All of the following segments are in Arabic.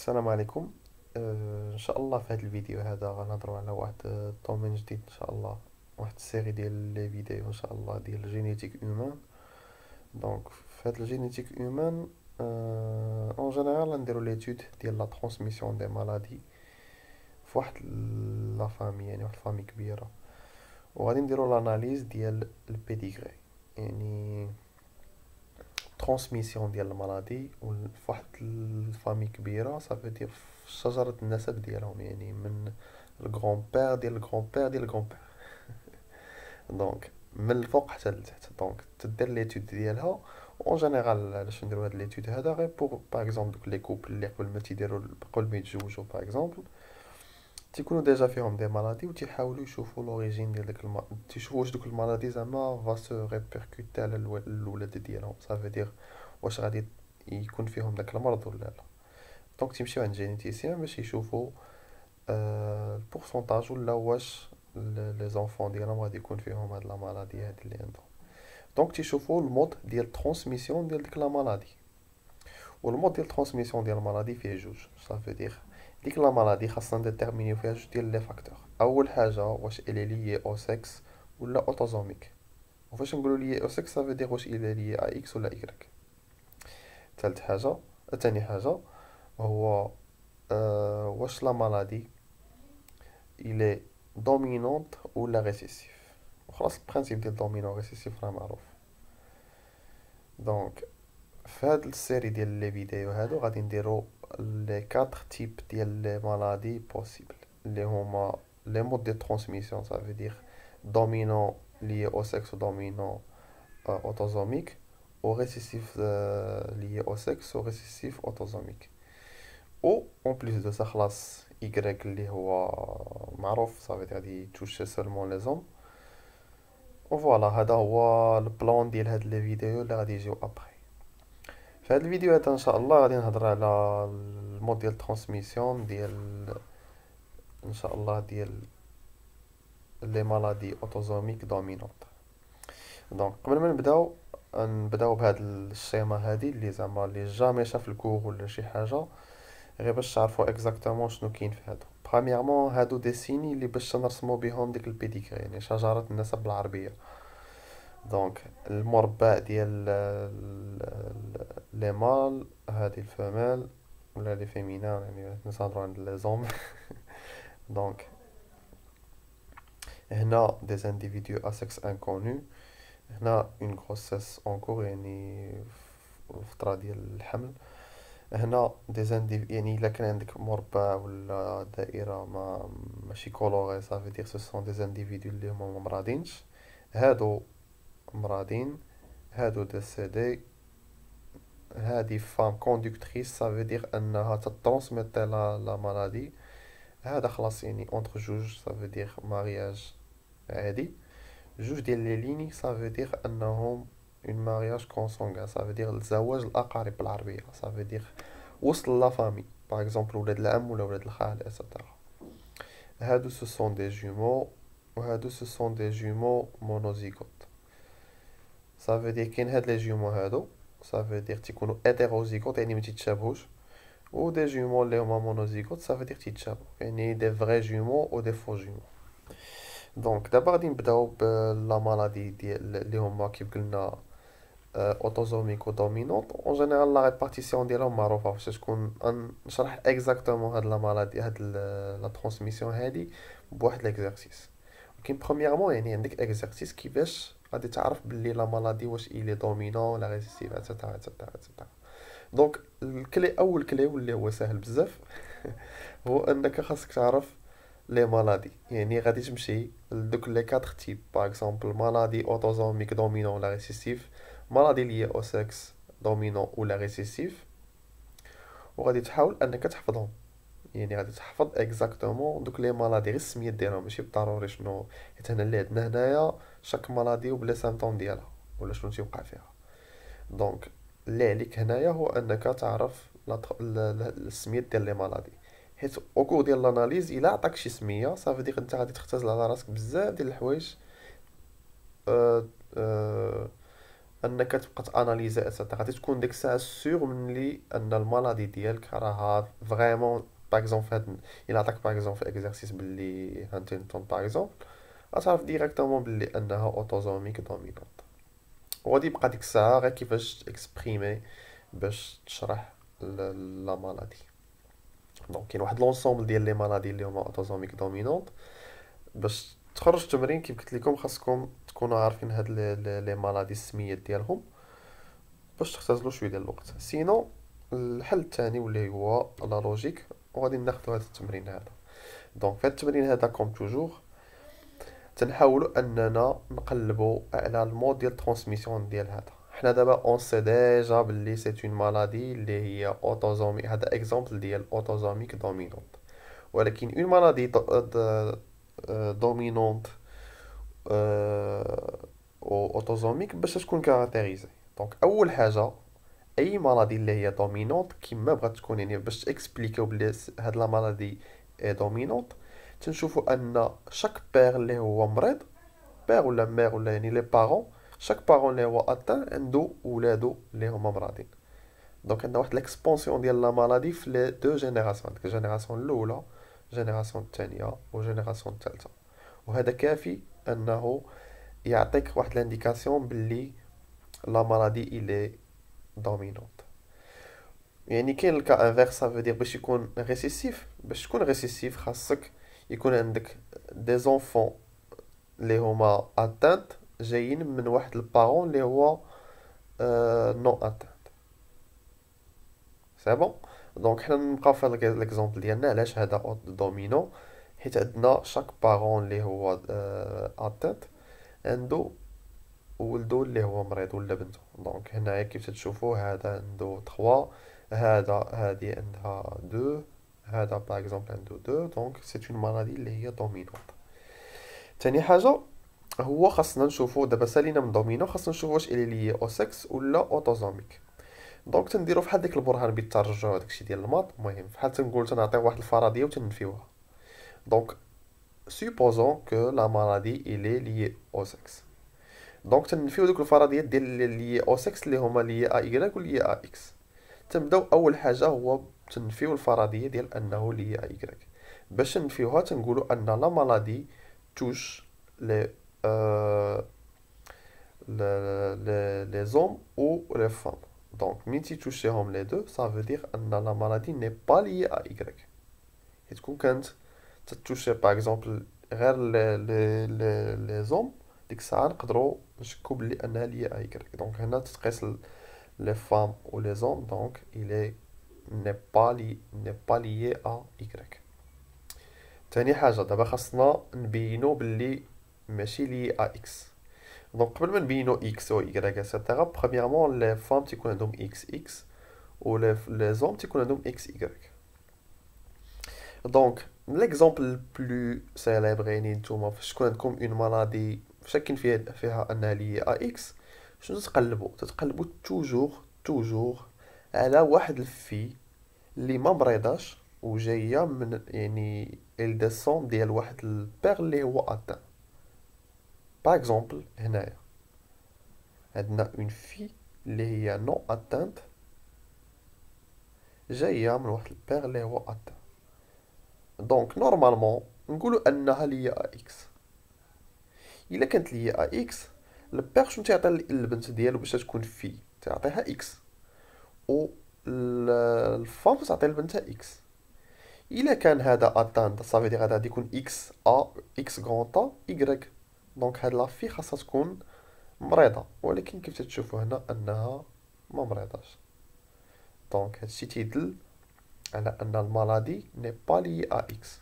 السلام عليكم. ان شاء الله في هذا الفيديو هذا غنهضروا على واحد الدومين جديد ان شاء الله. واحد السيري ديال لي فيديو ان شاء الله ديال الجينيتيك هيومان. دونك في هذا الجينيتيك هيومان اون جينيرال نديرو ليتود ديال لا ترانسميسيون دي مالادي في واحد لا فامي، يعني واحد الفامي كبيره، وغادي نديرو لاناليز ديال البيديغري، يعني ترانسميسيون ديال المرضي فواحد الفامي كبيره، صافي دير في شجره النسب ديالهم، يعني من الكرون بير ديال الكرون بير ديال الكرون بير. دونك من الفوق حتى لتحت، دونك تدير ليتود ديالها. اون جينيرال علاش نديرو هاد ليتود هذا؟ غير بوغ باغ اكزومبل دوك لي كوبل اللي قبل ما تيديروا، قبل ما يتزوجوا باغ اكزومبل، تيكونوا ديجا فيهم دي مالادي وتيحاولوا يشوفوا لوريجين ديال داك تيشوفوا واش دوك المالادي زعما فا سو ريبيركوتي على الولاد ديالهم، صافي دير واش غادي يكون فيهم داك المرض ولا لا. دونك تيمشيو عند جينيتيسيان باش يشوفوا البورسونتاج ولا واش لي زونفون ديالهم غادي يكون فيهم هاد لا مالادي هادي اللي عندهم. دونك تيشوفوا المود ديال ترانسميسيون ديال ديك لا مالادي، والمود ديال ترانسميسيون ديال المالادي فيه جوج. صافي دير ديك لا مالادي خاصنا نديتيرمينيو فيها جوج ديال لي فاكتور. اول حاجه واش الي ليي او سكس ولا اوتوزوميك، وفاش نقولوا ليي او سكس صافي دير واش الي ليي ا اكس ولا ايكغيك. ثالث حاجه، ثاني حاجه هو واش لا مالادي الي دومينونت ولا ريسيسيف. وخلاص البرانسيپ ديال دومينون ريسيسيف راه معروف. دونك في هاد السيري ديال لي فيديو هادو غادي نديرو لي 4 تيب ديال لي مالادي بوسيبل، اللي هما لي مود دي ترانسميسيون، صافي دير دومينون ليي او سكس و دومينون اوتوزوميك، و ريسيسيف ليي او سكس و ريسيسيف اوتوزوميك. و اون بليس دو سا خلاص يكغيك اللي هو معروف، صافي غادي توشي سولمون لي زوم. و فوالا هذا هو البلان ديال هاد لي فيديو اللي غادي يجيو ابري. في هذا الفيديو هذا ان شاء الله غادي نهضر على المود ديال ترانسميسيون ديال ان شاء الله ديال لي مالادي اوتوزوميك دومينونت. دونك قبل ما نبداو بهاد الشيما هادي اللي زعما اللي جامي شاف الكور ولا شي حاجه، غير باش تعرفوا اكزاكتومون شنو كاين في هادو. برومييرمون هادو دي سيني اللي باش نرسمو بهم ديك البيديكري، يعني شجره النسب بالعربيه. دونك المربع ديال لي مال، هذه الفمال ولا لي فيمينا، يعني نصادرو عند لي زوم. دونك هنا دي انديفيدو ا سكس انكونو، هنا اون غروسيس اون كور، يعني فترة ديال الحمل. هنا دي يعني الا كان عندك مربع ولا دائرة ما ماشي كولوري، صافي دير سو سون دي انديفيدو اللي هما مرادينش. هادو مرادين، هادو ديسيدي. هادي فام كوندكتريس، صافي دير انها تترونسميتي لا مالادي. هذا خلاص يعني اونتر جوج، صافي دير مارياج عادي. جوج ديال لي ليني صافي دير انهم اون مارياج كونسونغان، صافي دير الزواج الاقارب بالعربيه، صافي دير وصل لا فامي، باغ اكزومبل ولاد العم ولا ولاد الخال اكسيتيرا. هادو سو سون دي جومو، وهادو سو سون دي جومو مونوزيغوت. صافي دير كاين هاد لي جومو هادو، صافي دير تيكونوا هيتيروزيغوت يعني ما تيتشابهوش، و دي جومو اللي هما مونوزيغوت صافي دير تيتشابهوا، يعني دي فري جومو و دي فو جومو. دونك دابا غادي نبداو بلا مالادي ديال اللي هما كيف قلنا اوتوزوميك و دومينونت. اون جينيرال لا ريبارتيسيون ديالهم معروفه، فاش تكون نشرح اكزاكتومون هاد لا مالادي، هاد لا ترانسميسيون هادي بواحد ليكزارسيس. كاين برومييرمون يعني عندك اكزارسيس كيفاش غادي تعرف باللي لا مالادي واش الي دومينون ولا ريسيسيف اتسيتيرا اتسيتيرا اتسيتيرا. دونك اول كلي واللي هو سهل بزاف هو انك خاصك تعرف لي مالادي. يعني غادي تمشي لدوك لي 4 تيب، باغ اكزومبل مالادي اوتوزوميك دومينون ولا ريسيسيف، مالادي ليا او سكس دومينون ولا ريسيسيف، وغادي تحاول انك تحفظهم. يعني غادي تحفظ اكزاكتومون دوك لي مالادي، غير السميات ديالهم ماشي بالضروري شنو، حيت هنا اللي عندنا هنايا شاك مالادي وبلي سيمبتوم ديالها ولا شنو تيوقع فيها. دونك اللي عليك هنايا هو انك تعرف السميات ديال لي مالادي، حيت او كور ديال لاناليز الا عطاك شي سميه صافي ديك انت غادي تختزل على راسك بزاف ديال الحوايج. أه أه انك تبقى تاناليزي اتسيتيرا، غادي تكون ديك الساعه سيغ ملي ان المالادي ديالك راها فريمون. باغ اكزومبل الا عطاك باغ اكزومبل في اكزرسيس باللي هانتينغتون باغ اكزومبل، غتعرف ديريكتومون باللي انها اوتوزوميك دومينونت. وغادي يبقى ديك الساعه غير كيفاش تاكسبريمي باش تشرح لا مالادي. دونك كاين واحد لونسومبل ديال لي مالادي اللي هما اوتوزوميك دومينونت. باش تخرج التمرين كيف قلت لكم خاصكم تكونوا عارفين هاد لي مالادي السميات ديالهم باش تختزلوا شويه ديال الوقت. سينو الحل الثاني واللي هو لا لوجيك، وغادي ناخذ هذا التمرين هذا. دونك في هذا التمرين هذا كوم توجور تنحاولوا اننا نقلبوا على المود ديال الترانسميسيون ديال هذا. حنا دابا اون سي ديجا باللي سي اون مالادي اللي هي اوتوزومي، هذا اكزامبل ديال اوتوزوميك دومينونت. ولكن اون مالادي دومينونت او اوتوزوميك باش تكون كاركتيريزي. دونك اول حاجه اي مالادي اللي هي دومينونت كيما بغات تكون، يعني باش تاكسبليكيو بلي هاد لا مالادي دومينونت، تنشوفوا ان شاك بير اللي هو مريض، بير ولا مير ولا يعني لي بارون، شاك بارون اللي هو اتان عنده ولادو اللي هما مرضين. دونك عندنا واحد ليكسبونسيون ديال لا مالادي في لي دو جينيراسيون، ديك الجينيراسيون الاولى، الجينيراسيون الثانيه والجينيراسيون الثالثه. وهذا كافي انه يعطيك واحد لانديكاسيون باللي لا مالادي الي دومينونت. يعني كاين الكا انفيرس، سافو دير باش يكون ريسيسيف. باش تكون ريسيسيف خاصك يكون عندك دي زونفون اللي هما اتانت جايين من واحد البارون اللي هو نو اتانت. سي بون. دونك حنا نبقاو في هذا ليكزومبل ديالنا. علاش هذا دومينو؟ حيت عندنا شاك بارون اللي هو اتانت عنده ولدو اللي هو مريض ولا بنتو. دونك هنايا كيف تشوفوا هذا عنده 3، هذه عندها 2، هذا باغ اكزومبل عنده 2. دونك سي اون مالادي اللي هي دومينونت. تاني حاجه هو خاصنا نشوفوا دابا سالينا من دومينو، خاصنا نشوفوا واش الي لي او سكس ولا اوتوزوميك. دونك تنديروا فحال ديك البرهان بالترجع وداكشي ديال الماط. المهم فحال تنقول تنعطيو واحد الفرضيه وتنفيوها. دونك سوبوزون كو لا مالادي الي لي او سكس. دونك تنفيو دوك الفرضيات ديال لي او سكس اللي هما لي ا ايغريك ولي ا اكس. تنبداو اول حاجه هو تنفيو الفرضيه ديال انه لي ا ايغريك. باش نفيوها تنقولوا ان لا مالادي توش لي les hommes ou les femmes. Donc, مين تيتوشيهم les deux, ça veut dire أن la maladie n'est pas liée à Y. حيت كون كانت تتوشي باغ اكزومبل غير les hommes، ديك الساعة نقدرو نشكو بلي أنها liée à Y. دونك هنا تتقيس les femmes ou les hommes، donc il est n'est pas lié à Y. تاني حاجة دابا خاصنا نبينو بلي ماشي lié à X. دونك قبل ما نبينو اكس و ايكغيك اتسيتيرا، برومييرمون لي فام تيكون عندهم اكس اكس و لي زوم تيكون عندهم اكس ايكغيك. دونك ليكزومبل بلو سيليبر، يعني نتوما فاش تكون عندكم اون مالادي شاكين فيها انها لي ا اكس، شنو تتقلبوا توجور على واحد الفي اللي ما مريضاش وجايه من يعني الديسون ديال واحد البير اللي هو اتان. باغ اكزومبل هنايا عندنا اون في اللي هي نو اتانت جايه من واحد البير اللي هو اتان. دونك نورمالمون نقولوا انها لي ا اكس. الا كانت لي ا اكس، البير شنو تعطي البنت ديالو باش تكون في؟ تعطيها اكس، و الفام تعطي لبنتها اكس. الا كان هذا اتانت صافي دير هذا غادي يكون اكس ا اكس غونطا ايغريك. دونك هاد لا في خاصها تكون مريضه، ولكن كيف تشوفوا هنا انها ما مريضاش. دونك هادشي تيدل على ان المالادي ني با لي ا اكس.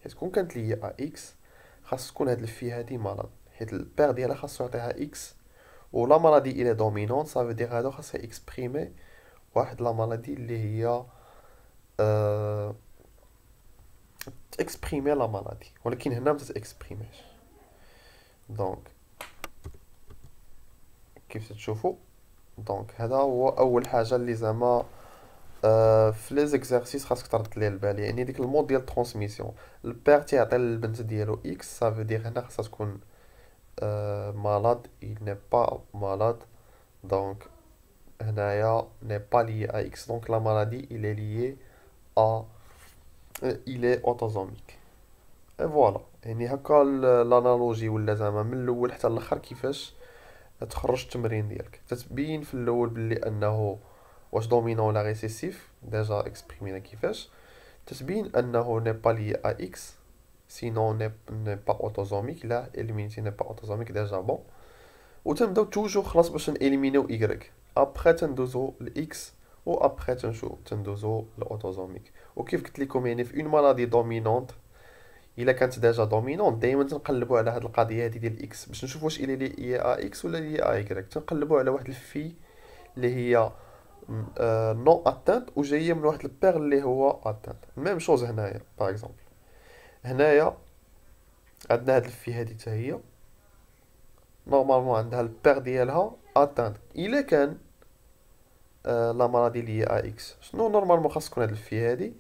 حيت كون كانت لي ا اكس خاص تكون هاد الفي هادي مرض، حيت البير ديالها خاصو يعطيها اكس. و لا مالادي الى دومينون صافي دير هادو خاصها اكسبريمي واحد لا مالادي اللي هي تاكسبريمي لا مالادي، ولكن هنا ما تتاكسبريميش. دونك كيف تشوفوا، دونك هذا هو اول حاجه اللي زعما في لي زيكزارسيس خاصك ترد ليه البال. يعني ديك المود ديال الترانسميسيون، البير تيعطي للبنت ديالو اكس، صافي دير هنا خاصها تكون مالاد il n'est pas malade دونك هنايا n'est pas lié à X. Donc la maladie, il est lié à... il est autosomique. Et voilà. يعني هكا الانالوجي ولا زعما من الاول حتى الاخر كيفاش تخرج التمرين ديالك. تتبين في الاول باللي انه واش دومينون ولا ريسيسيف، ديجا اكسبريمينا كيفاش. تتبين انه ني با ليي ا اكس، سينون ني با اوتوزوميك. لا اليمينيتي ني با اوتوزوميك ديجا بون. وتنبداو توجور خلاص باش ناليمينيو ايكغيك، ابخي تندوزو لاكس، و ابخي تندوزو لاوتوزوميك. وكيف قلت لكم يعني في اون مالادي دومينونت، الا كانت ديجا دومينونت دائما تنقلبوا على هاد القضيه هادي ديال اكس باش نشوف واش الى لي هي ا اكس ولا لي ا ايكغيك. تنقلبوا على واحد الفي اللي هي نو اتانت وجايه من واحد البير اللي هو اتانت. ميم شوز هنايا باغ اكزومبل، هنايا عندنا هاد الفي هادي حتى هي نورمالمون عندها البير ديالها اتانت. الا كان لا مالادي اللي هي ا اكس، شنو نورمالمون خاص تكون هاد الفي هادي؟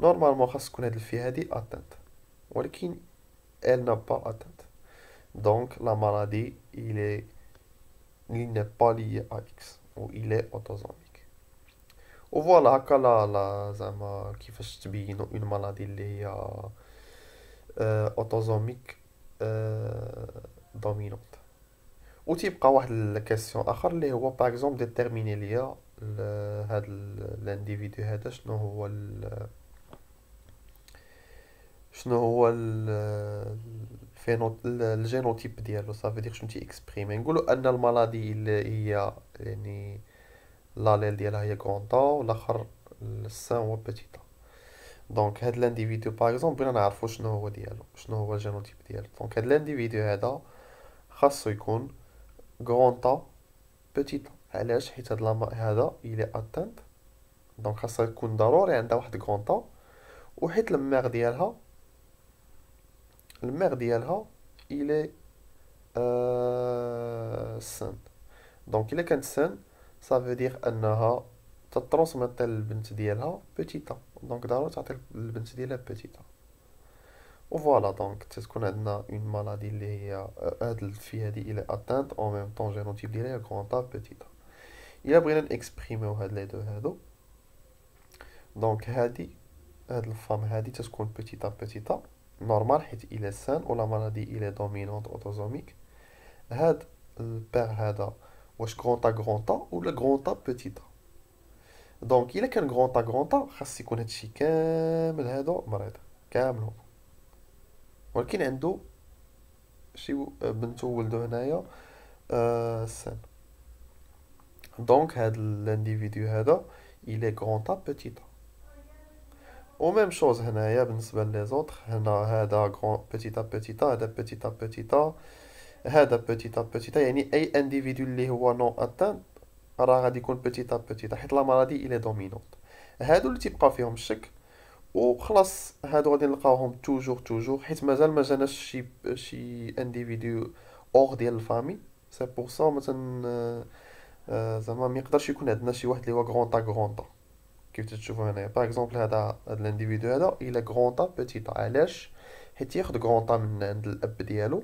نورمالمون خاص تكون هاد الفي هادي اتانت، ولكن elle n'a pas atteinte. Donc la maladie, il n'est pas lié à X ou il est autosomique. وفوالا هكا لا زعما كيفاش تبينوا اون مالادي اللي هي اوتوزوميك دومينونت. وتيبقى واحد الكاستيون اخر اللي هو باغ اكزومبل ديتيرميني ليا هاد الانديفيدو هذا شنو هو شنو هو الجينوتيب ديالو. صافي دير شنو تي اكسبريمي. نقولوا ان المالادي اللي هي يعني لاليل ديالها هي كونطا والاخر السان هو بيتيتا. دونك هاد الانديفيدو باغ اكزومبل بغينا نعرفو شنو هو ديالو، شنو هو الجينوتيب ديالو. دونك هاد الانديفيدو هذا خاصو يكون كونطا بيتيتا. علاش؟ حيت هذا الى اتانت، دونك خاصها يكون ضروري عندها واحد كونطا. وحيت الميغ ديالها الى سان. دونك الا كانت سان صافي دير انها تترونسميتي للبنت ديالها بوتيتا. دونك ضروري تعطي البنت ديالها بوتيتا. وفوالا دونك تكون عندنا اون مالادي اللي هي هاد الفي هادي الى اتانت او ميم طون جينوتيب ديالها هي كونطا بوتيتا. الا بغينا نكسبريميو هاد لي دو هادو، دونك هاد الفام هادي تتكون بوتيتا بوتيتا نورمال حيت الى سان ولا مالادي الى دومينونت اوتوزوميك. هاد البير هذا واش غرونطا ولا غرونطا بوتيتا. دونك الا كان غرونطا خاص يكون هادشي كامل هادو مريض كامل. ولكن عنده شي بنتو ولدو هنايا سان. دونك هاد الانديفيدو هذا الى غرونطا بوتيتا. و ميم شوز هنايا بالنسبه لي زوطخ. هنا هذا غرون بوتيتا بوتيتا، هذا بوتيتا بوتيتا، هذا بوتيتا بوتيتا. يعني اي انديفيدو اللي هو نو اتان راه غادي يكون بوتيتا بوتيتا حيت لا مالادي الى دومينونت. هادو اللي تيبقى فيهم الشك. وخلاص هادو غادي نلقاوهم توجور حيت مازال ما جاناش شي انديفيدو اور ديال الفامي. سي بور سا مثلا زعما ما يقدرش يكون عندنا شي واحد اللي هو غرونطا. كيف تشوفوا هنايا باغ اكزومبل هاد الانديفيدو هذا الى غرونطا بوتيتا. علاش؟ حيت ياخد غرونطا من عند الاب ديالو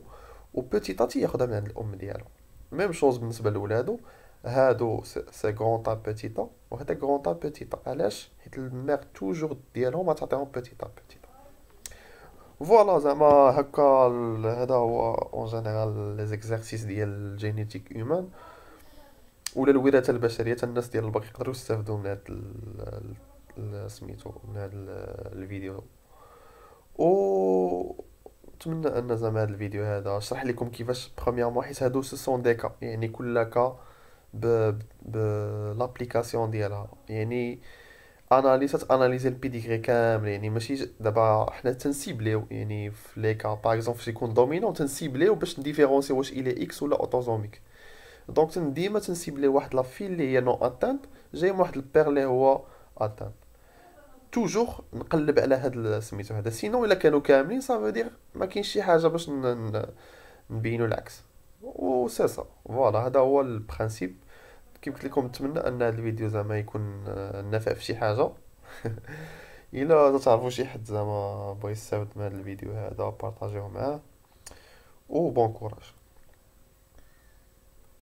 وبوتيتا تياخدها من عند الام ديالو. ميم شوز بالنسبه لولادو، هادو سي غرونطا بوتيتا وهذا غرونطا بوتيتا. علاش؟ حيت الميغ توجور ديالهم غتعطيهم بوتيتا بوتيتا. فوالا زعما هكا هذا هو اون جينيرال لي زيكزارسيس ديال الجينيتيك هيومان ولا الوراثه البشريه. الناس ديال الباك يقدروا يستافدوا من هاد سميتو من هاد الفيديو. و نتمنى ان زعما هاد الفيديو هذا شرح لكم كيفاش برومييرمون، حيت هادو سو سون دي كا يعني كل كا ب لابليكاسيون ديالها. يعني اناليزي البيديغري كامل. يعني ماشي دابا حنا تنسيبليو يعني في لي كا باغ اكزومبل فاش يكون دومينون تنسيبليو باش نديفيرونسي واش الي اكس ولا اوتوزوميك. دونك ديما تنسيبلي واحد لافي اللي هي نو اتانت جاي من واحد البير اللي هو اتانت. توجور نقلب على هاد سميتو هذا. سينو الا كانوا كاملين صافي دير ما كاينش شي حاجه باش نبينوا العكس. و سي سا فوالا هذا هو البرانسيپ. كيف قلت لكم نتمنى ان هذا الفيديو زعما يكون نافع في شي حاجه. الا تعرفوا شي حد زعما بغى يستافد من هذا الفيديو هذا بارطاجيوه معاه. و بون كوراج.